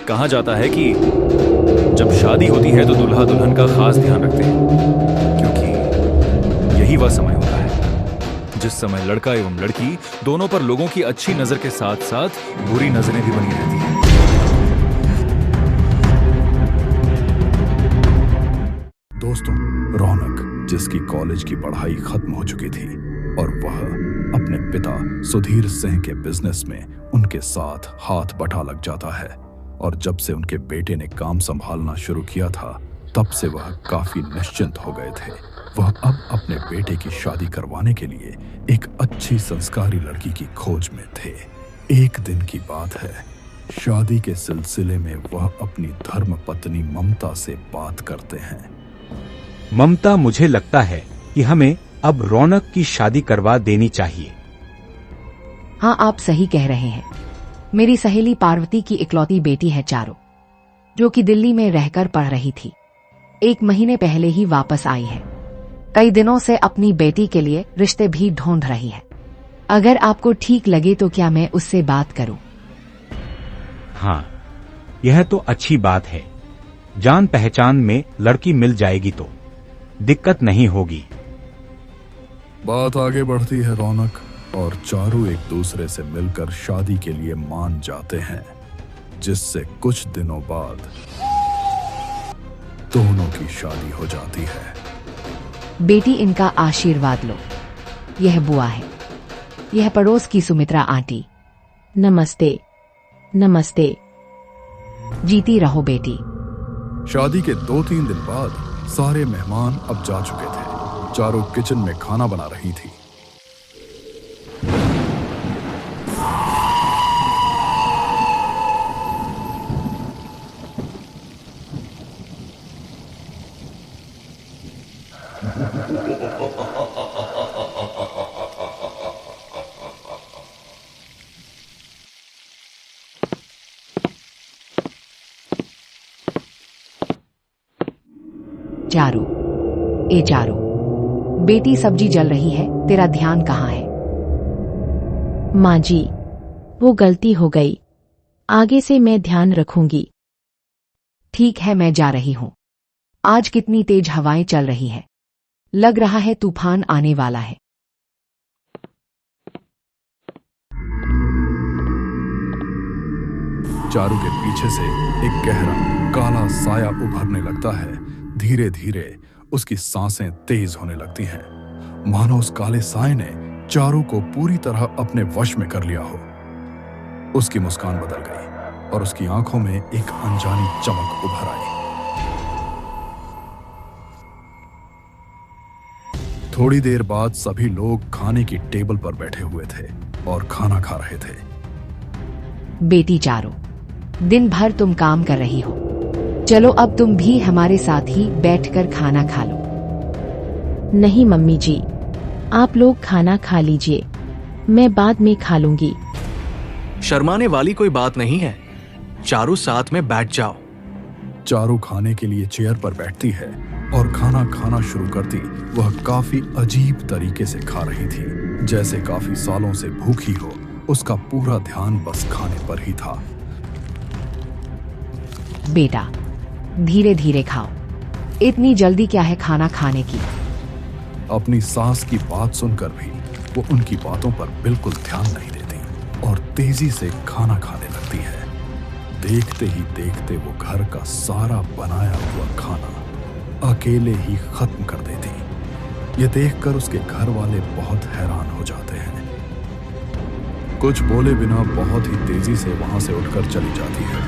कहा जाता है कि जब शादी होती है तो दूल्हा दुल्हन का खास ध्यान रखते हैं, क्योंकि यही वह समय होता है जिस समय लड़का एवं लड़की दोनों पर लोगों की अच्छी नजर के साथ साथ बुरी नजरें भी बनी रहती हैं। दोस्तों, रौनक जिसकी कॉलेज की पढ़ाई खत्म हो चुकी थी और वह अपने पिता सुधीर सिंह के बिजनेस में उनके साथ हाथ बटा लग जाता है, और जब से उनके बेटे ने काम संभालना शुरू किया था तब से वह काफी निश्चिंत हो गए थे। वह अब अपने बेटे की शादी करवाने के लिए एक अच्छी संस्कारी लड़की की खोज में थे। एक दिन की बात है, शादी के सिलसिले में वह अपनी धर्म पत्नी ममता से बात करते हैं। ममता, मुझे लगता है कि हमें अब रौनक की शादी करवा देनी चाहिए। हाँ, आप सही कह रहे हैं। मेरी सहेली पार्वती की इकलौती बेटी है चारू, जो कि दिल्ली में रहकर पढ़ रही थी। 1 महीने पहले ही वापस आई है। कई दिनों से अपनी बेटी के लिए रिश्ते भी ढूंढ रही है। अगर आपको ठीक लगे तो क्या मैं उससे बात करूं? हाँ, यह तो अच्छी बात है। जान पहचान में लड़की मिल जाएगी तो दिक्कत नहीं होगी। बात आगे बढ़ती है रौनक और चारू एक दूसरे से मिलकर शादी के लिए मान जाते हैं, जिससे कुछ दिनों बाद दोनों की शादी हो जाती है। बेटी, इनका आशीर्वाद लो। यह बुआ है, यह पड़ोस की सुमित्रा आंटी। नमस्ते। नमस्ते। जीती रहो बेटी। शादी के 2-3 दिन बाद सारे मेहमान अब जा चुके थे। चारू किचन में खाना बना रही थी। चारू, ए चारू, बेटी सब्जी जल रही है, तेरा ध्यान कहाँ है? माँ जी, वो गलती हो गई। आगे से मैं ध्यान रखूंगी। ठीक है, मैं जा रही हूँ। आज कितनी तेज हवाएं चल रही है, लग रहा है तूफान आने वाला है। चारू के पीछे से एक गहरा काला साया उभरने लगता है। धीरे धीरे उसकी सांसें तेज होने लगती हैं, मानो उस काले साए ने चारू को पूरी तरह अपने वश में कर लिया हो। उसकी मुस्कान बदल गई और उसकी आंखों में एक अनजानी चमक उभर आई। थोड़ी देर बाद सभी लोग खाने की टेबल पर बैठे हुए थे और खाना खा रहे थे। बेटी चारू, दिन भर तुम काम कर रही हो, चलो अब तुम भी हमारे साथ ही बैठकर खाना खा लो। नहीं मम्मी जी, आप लोग खाना खा लीजिए, मैं बाद में खा लूंगी। शर्माने वाली कोई बात नहीं है, चारू साथ में बैठ जाओ। चारू खाने के लिए चेयर पर बैठती है और खाना खाना शुरू करती। वह काफी अजीब तरीके से खा रही थी, जैसे काफी सालों से भूखी हो। उसका पूरा ध्यान बस खाने पर ही था। बेटा, धीरे धीरे खाओ, इतनी जल्दी क्या है खाना खाने की? अपनी सास की बात सुनकर भी वो उनकी बातों पर बिल्कुल ध्यान नहीं देती और तेजी से खाना खाने लगती है। देखते ही देखते वो घर का सारा बनाया हुआ खाना अकेले ही खत्म कर देती। ये देखकर उसके घर वाले बहुत हैरान हो जाते हैं। कुछ बोले बिना बहुत ही तेजी से वहां से उठकर चली जाती है।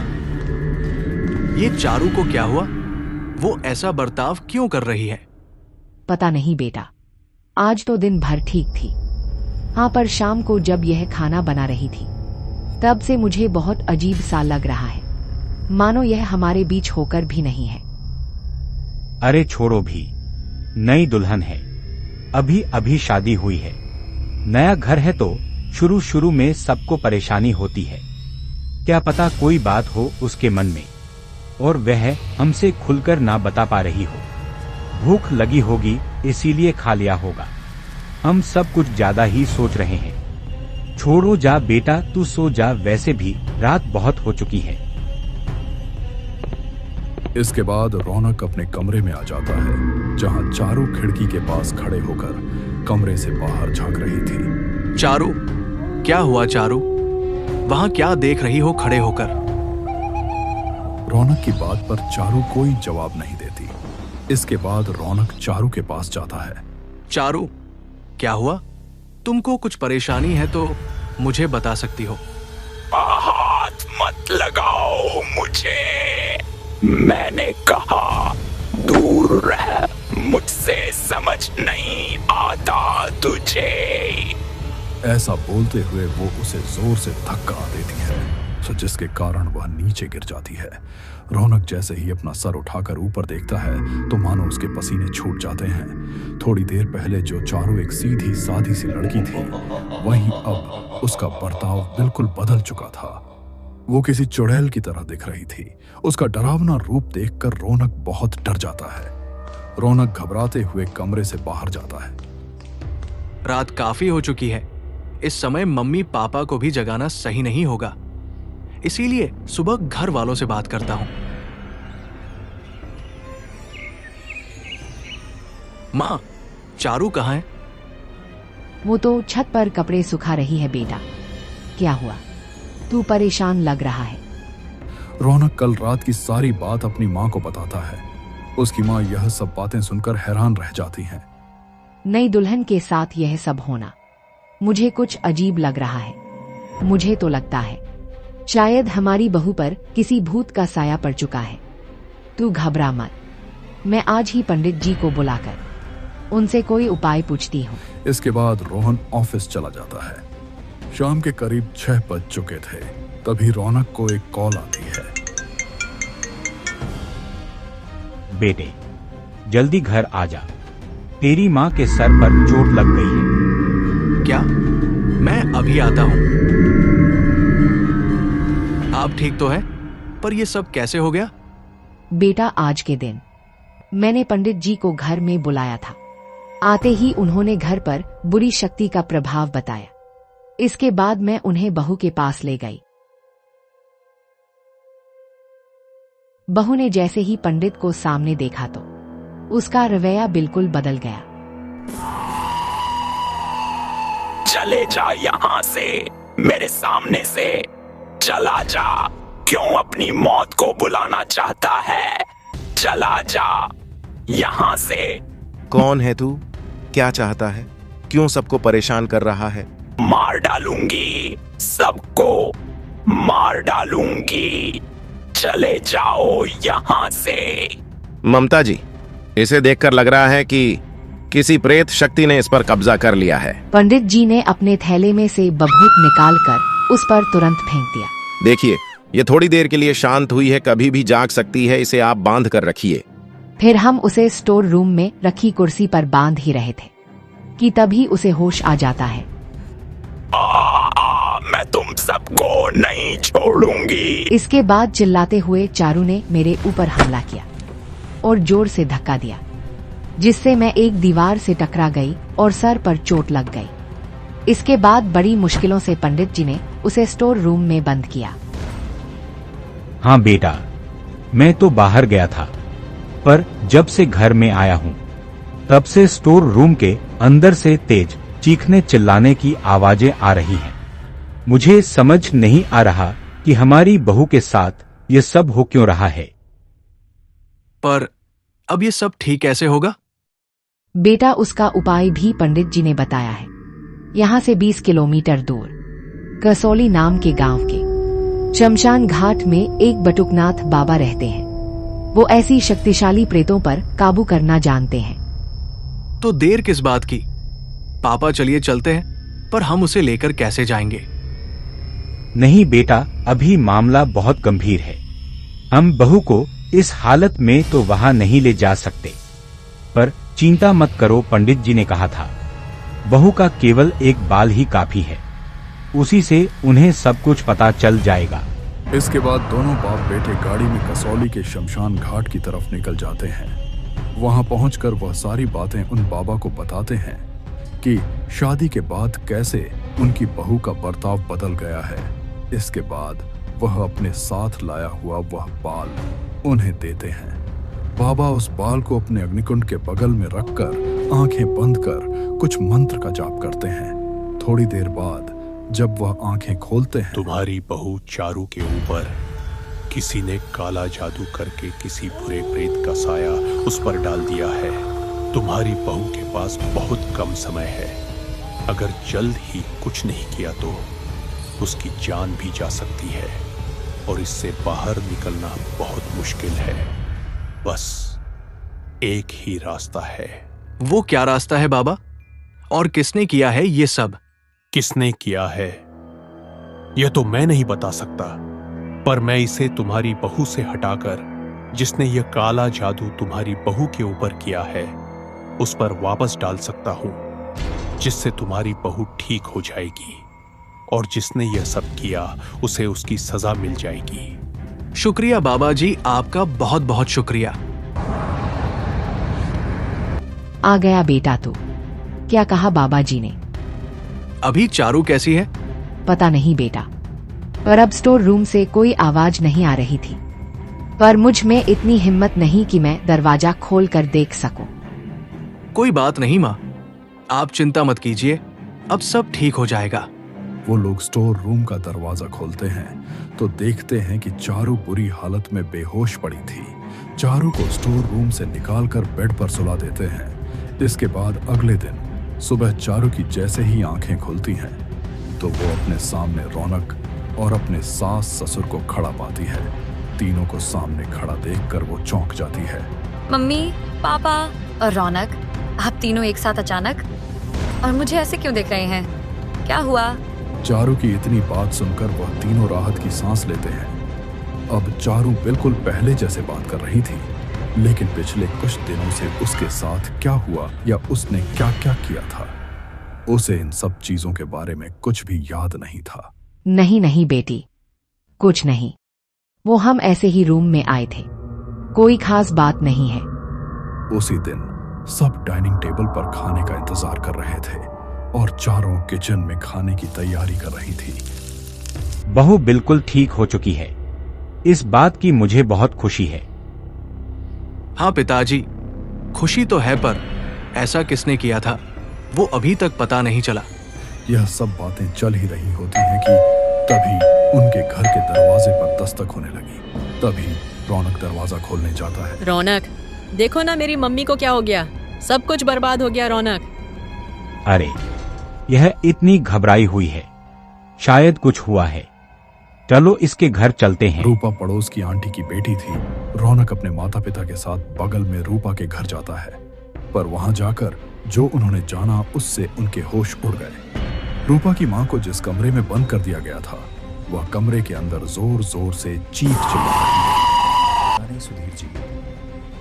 ये चारू को क्या हुआ? वो ऐसा बर्ताव क्यों कर रही है? पता नहीं बेटा, आज तो दिन भर ठीक थी। हाँ, पर शाम को जब यह खाना बना रही थी तब से मुझे बहुत अजीब सा लग रहा है, मानो यह हमारे बीच होकर भी नहीं है। अरे छोड़ो भी, नई दुल्हन है, अभी अभी शादी हुई है। नया घर है तो शुरू शुरू में सबको परेशानी होती है। क्या पता कोई बात हो उसके मन में और वह हमसे खुलकर ना बता पा रही हो। भूख लगी होगी इसीलिए खा लिया होगा। हम सब कुछ ज्यादा ही सोच रहे हैं। छोड़ो, जा बेटा, तू सो जा, वैसे भी रात बहुत हो चुकी है। इसके बाद रौनक अपने कमरे में आ जाता है, जहां चारू खिड़की के पास खड़े होकर कमरे से बाहर झांक रही थी। चारू, क्या हुआ चारू? वहां क्या देख रही हो खड़े होकर? रौनक की बात पर चारू कोई जवाब नहीं देती। इसके बाद रौनक चारू के पास जाता है। चारू, क्या हुआ? तुमको कुछ परेशानी है तो मुझे बता सकती हो। हाथ मत लगाओ मुझे, मैंने कहा दूर रह मुझसे, समझ नहीं आता तुझे। ऐसा बोलते हुए वो उसे जोर से धक्का देती है, तो जिसके कारण वह नीचे गिर जाती है। रौनक जैसे ही अपना सर उठाकर ऊपर देखता है तो मानो उसके पसीने छूट जाते हैं। थोड़ी देर पहले जो चारू एक सीधी सादी सी लड़की थी, वहीं अब उसका बर्ताव बिल्कुल बदल चुका था। वो किसी चुड़ैल की तरह दिख रही थी। उसका डरावना रूप देखकर रौनक बहुत डर जाता है। रौनक घबराते हुए कमरे से बाहर जाता है। रात काफी हो चुकी है, इस समय मम्मी पापा को भी जगाना सही नहीं होगा, इसीलिए सुबह घर वालों से बात करता हूं। मां, चारू कहाँ है? वो तो छत पर कपड़े सुखा रही है। बेटा, क्या हुआ? तू परेशान लग रहा है। रौनक कल रात की सारी बात अपनी माँ को बताता है। उसकी माँ यह सब बातें सुनकर हैरान रह जाती हैं। नई दुल्हन के साथ यह सब होना मुझे कुछ अजीब लग रहा है। मुझे तो लगता है शायद हमारी बहू पर किसी भूत का साया पड़ चुका है। तू घबरा मत, मैं आज ही पंडित जी को बुलाकर उनसे कोई उपाय पूछती हूँ। इसके बाद रोहन ऑफिस चला जाता है। शाम के करीब 6 बज चुके थे, तभी रौनक को एक कॉल आती है। बेटे, जल्दी घर आ जा, तेरी माँ के सर पर चोट लग गई है। क्या? मैं अभी आता हूं। आप ठीक तो हैं? पर यह सब कैसे हो गया? बेटा, आज के दिन मैंने पंडित जी को घर में बुलाया था। आते ही उन्होंने घर पर बुरी शक्ति का प्रभाव बताया। इसके बाद मैं उन्हें बहू के पास ले गई। बहू ने जैसे ही पंडित को सामने देखा तो उसका रवैया बिल्कुल बदल गया। चले जा यहाँ से, मेरे सामने से चला जा। क्यों अपनी मौत को बुलाना चाहता है? चला जा यहाँ से। कौन है तू? क्या चाहता है? क्यों सबको परेशान कर रहा है? मार डालूंगी, सबको मार डालूंगी। चले जाओ यहाँ से। ममता जी, इसे देखकर लग रहा है कि किसी प्रेत शक्ति ने इस पर कब्जा कर लिया है। पंडित जी ने अपने थैले में से बभूत निकालकर उस पर तुरंत फेंक दिया। देखिए, ये थोड़ी देर के लिए शांत हुई है, कभी भी जाग सकती है, इसे आप बांध कर रखिए। फिर हम उसे स्टोर रूम में रखी कुर्सी पर बांध ही रहे थे कि तभी उसे होश आ जाता है। मैं तुम सबको नहीं छोड़ूंगी। इसके बाद चिल्लाते हुए चारू ने मेरे ऊपर हमला किया और जोर से धक्का दिया, जिससे मैं एक दीवार से टकरा गई और सर पर चोट लग गई। इसके बाद बड़ी मुश्किलों से पंडित जी ने उसे स्टोर रूम में बंद किया। हाँ बेटा, मैं तो बाहर गया था, पर जब से घर में आया हूँ तब से स्टोर रूम के अंदर से तेज चीखने चिल्लाने की आवाजें आ रही हैं। मुझे समझ नहीं आ रहा कि हमारी बहू के साथ ये सब हो क्यों रहा है। पर अब ये सब ठीक कैसे होगा? बेटा, उसका उपाय भी पंडित जी ने बताया है। यहाँ से 20 किलोमीटर दूर कसौली नाम के गांव के शमशान घाट में एक बटुकनाथ बाबा रहते हैं। वो ऐसी शक्तिशाली प्रेतों पर काबू करना जानते हैं। तो देर किस बात की? पापा, चलिए चलते हैं, पर हम उसे लेकर कैसे जाएंगे? नहीं बेटा, अभी मामला बहुत गंभीर है। हम बहू को इस हालत में तो वहां नहीं ले जा सकते। पर चिंता मत करो, पंडित जी ने कहा था बहू का केवल एक बाल ही काफी है, उसी से उन्हें सब कुछ पता चल जाएगा। इसके बाद दोनों बाप बेटे गाड़ी में कसौली के शमशान घाट की तरफ निकल जाते हैं। वहां पहुंचकर वह सारी बातें उन बाबा को बताते हैं कि शादी के बाद कैसे उनकी बहू का बर्ताव बदल गया है। इसके बाद वह अपने साथ लाया हुआ वह बाल उन्हें देते हैं। बाबा उस बाल को अपने अग्निकुंड के बगल में रखकर आंखें बंद कर कुछ मंत्र का जाप करते हैं। थोड़ी देर बाद जब वह आंखें खोलते हैं, तुम्हारी बहू चारू के ऊपर किसी ने काला जादू करके किसी बुरे प्रेत का साया उस पर डाल दिया है। तुम्हारी बहू के पास बहुत कम समय है। अगर जल्द ही कुछ नहीं किया तो उसकी जान भी जा सकती है और इससे बाहर निकलना बहुत मुश्किल है। बस एक ही रास्ता है। वो क्या रास्ता है बाबा? और किसने किया है ये सब? किसने किया है यह तो मैं नहीं बता सकता, पर मैं इसे तुम्हारी बहू से हटाकर जिसने यह काला जादू तुम्हारी बहू के ऊपर किया है उस पर वापस डाल सकता हूं, जिससे तुम्हारी बहू ठीक हो जाएगी और जिसने यह सब किया उसे उसकी सजा मिल जाएगी। शुक्रिया बाबा जी, आपका बहुत बहुत शुक्रिया। आ गया बेटा तू। क्या कहा बाबा जी ने? अभी चारू कैसी है? पता नहीं बेटा, पर अब स्टोर रूम से कोई आवाज नहीं आ रही थी, पर मुझ में इतनी हिम्मत नहीं कि मैं दरवाजा खोल कर देख सकूं। कोई बात नहीं माँ, आप चिंता मत कीजिए, अब सब ठीक हो जाएगा। वो लोग स्टोर रूम का दरवाजा खोलते हैं तो देखते हैं कि चारू बुरी हालत में बेहोश पड़ी थी। चारू को स्टोर रूम से निकालकर बेड पर सुला देते हैं। इसके बाद अगले दिन सुबह चारू की जैसे ही आंखें खुलती हैं तो वो अपने सामने रौनक और अपने सास ससुर को खड़ा पाती है। तीनों को सामने खड़ा देखकर वो चौंक जाती है। मम्मी, पापा और रौनक, आप तीनों एक साथ अचानक? और मुझे ऐसे क्यों देख रहे हैं? क्या हुआ? चारू की इतनी बात सुनकर वह तीनों राहत की सांस लेते हैं। अब चारू बिल्कुल पहले जैसे बात कर रही थी, लेकिन पिछले कुछ दिनों से उसके साथ क्या हुआ या उसने क्या क्या किया था, उसे इन सब चीजों के बारे में कुछ भी याद नहीं था। नहीं नहीं बेटी, कुछ नहीं, वो हम ऐसे ही रूम में आए थे, कोई खास बात नहीं है। उसी दिन सब डाइनिंग टेबल पर खाने का इंतजार कर रहे थे और चारों किचन में खाने की तैयारी कर रही थी। बहू बिल्कुल ठीक हो चुकी है, इस बात की मुझे बहुत खुशी है। हाँ पिताजी, खुशी तो है, पर ऐसा किसने किया था वो अभी तक पता नहीं चला। यह सब बातें चल ही रही होती हैं कि तभी उनके घर के दरवाजे पर दस्तक होने लगी। तभी रौनक दरवाजा खोलने जाता है। रौनक, देखो ना मेरी मम्मी को क्या हो गया, सब कुछ बर्बाद हो गया। रौनक, अरे यह इतनी घबराई हुई है, शायद कुछ हुआ है। चलो इसके घर चलते हैं। रूपा पड़ोस की आंटी की बेटी थी। रौनक अपने माता पिता के साथ बगल में रूपा के घर जाता है, पर वहां जाकर जो उन्होंने जाना उससे उनके होश उड़ गए। रूपा की मां को जिस कमरे में बंद कर दिया गया था, वह कमरे के अंदर जोर जोर से चीख चिल्ला रही है। अरे सुधीर जी,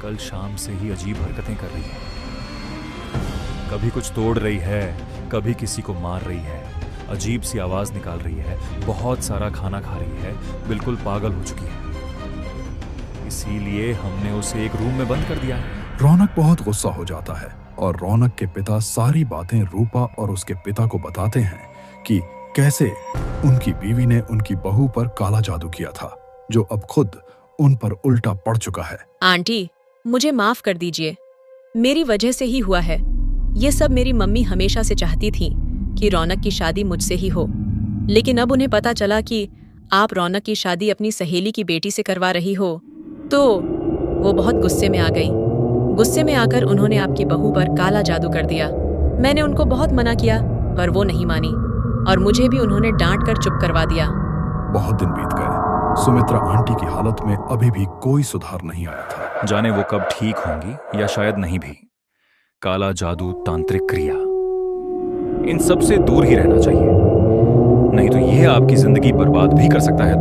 कल शाम से ही अजीब हरकतें कर रही है। कभी कुछ तोड़ रही है, कभी किसी को मार रही है, अजीब सी आवाज निकाल रही है, बहुत सारा खाना खा रही है, बिल्कुल पागल हो चुकी है। इसीलिए हमने उसे एक रूम में बंद कर दिया है। रौनक बहुत गुस्सा हो जाता है और रौनक के पिता सारी बातें रूपा और उसके पिता को बताते हैं कि कैसे उनकी बीवी ने उनकी बहू पर काला जादू किया था, जो अब खुद उन पर उल्टा पड़ चुका है। आंटी, मुझे माफ कर दीजिए, मेरी वजह से ही हुआ है। ये सब मेरी मम्मी हमेशा से चाहती थी कि रौनक की शादी मुझसे ही हो, लेकिन अब उन्हें पता चला कि आप रौनक की शादी अपनी सहेली की बेटी से करवा रही हो, तो वो बहुत गुस्से में आ गई। गुस्से में आकर उन्होंने आपकी बहू पर काला जादू कर दिया। मैंने उनको बहुत मना किया, पर वो नहीं मानी और मुझे भी उन्होंने डांट कर चुप करवा दिया। बहुत दिन बीत गए। सुमित्रा आंटी की हालत में अभी भी कोई सुधार नहीं आया था। जाने वो कब ठीक होंगी या शायद नहीं भी। काला जादू, तांत्रिक क्रिया, इन सब से दूर ही रहना चाहिए, नहीं तो यह आपकी जिंदगी बर्बाद भी कर सकता है